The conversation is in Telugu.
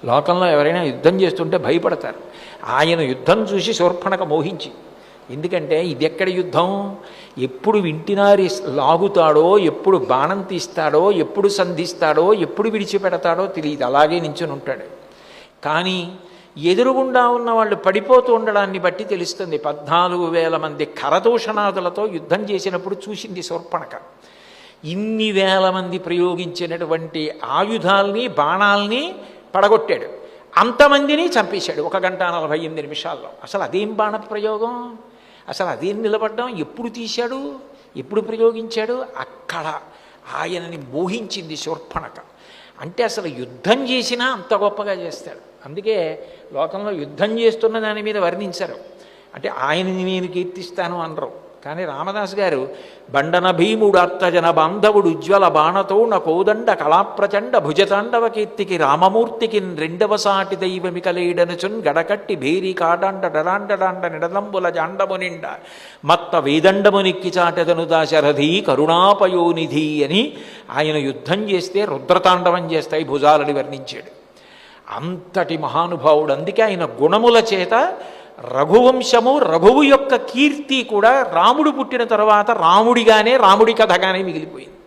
లోకంలో ఎవరైనా యుద్ధం చేస్తుంటే భయపడతారు. ఆయన యుద్ధం చూసి శూర్పణఖ మోహించి. ఎందుకంటే ఇది ఎక్కడి యుద్ధం? ఎప్పుడు వింటినారి లాగుతాడో, ఎప్పుడు బాణం తీస్తాడో, ఎప్పుడు సంధిస్తాడో, ఎప్పుడు విడిచిపెడతాడో తెలియదు, అలాగే నించుని ఉంటాడు. కానీ ఎదురుగుండా ఉన్న వాళ్ళు పడిపోతూ ఉండడాన్ని బట్టి తెలుస్తుంది. 14,000 మంది కరదూషణాదులతో యుద్ధం చేసినప్పుడు చూసింది శూర్పణఖ. ఇన్ని వేల మంది ప్రయోగించినటువంటి ఆయుధాల్ని, బాణాల్ని పడగొట్టాడు. అంతమందిని చంపేశాడు 1 గంట 48 నిమిషాల్లో. అసలు అదేం బాణ ప్రయోగం? అసలు అదేం నిలబడ్డం? ఎప్పుడు తీశాడు? ఎప్పుడు ప్రయోగించాడు? అక్కడ ఆయనని మోహించింది శూర్పణఖ. అంటే అసలు యుద్ధం చేసినా అంత గొప్పగా చేస్తాడు. అందుకే లోకంలో యుద్ధం చేస్తున్న దాని మీద వర్ణించరు. అంటే ఆయనని నేను కీర్తిస్తాను అనరు. కానీ రామదాసు గారు బండన భీముడు అత్తజన బాంధవుడు ఉజ్వల బాణతోణ కోదండ కళాప్రచండ భుజతాండవ కీర్తికి రామమూర్తికి రెండవ సాటి దైవమికలేడనుచున్ గడకట్టి భేరి కాడాండ డరాండడాండ నిడదంబుల జాండము నిండ మత్త వేదండమునిక్కి చాటెదను దాశరథి కరుణాపయోనిధి అని ఆయన యుద్ధం చేస్తే రుద్రతాండవం చేస్తాయి భుజాలని వర్ణించాడు. అంతటి మహానుభావుడు. అందుకే ఆయన గుణముల చేత రఘువంశము, రఘువు యొక్క కీర్తి కూడా రాముడు పుట్టిన తర్వాత రాముడిగానే, రాముడి కథగానే మిగిలిపోయింది.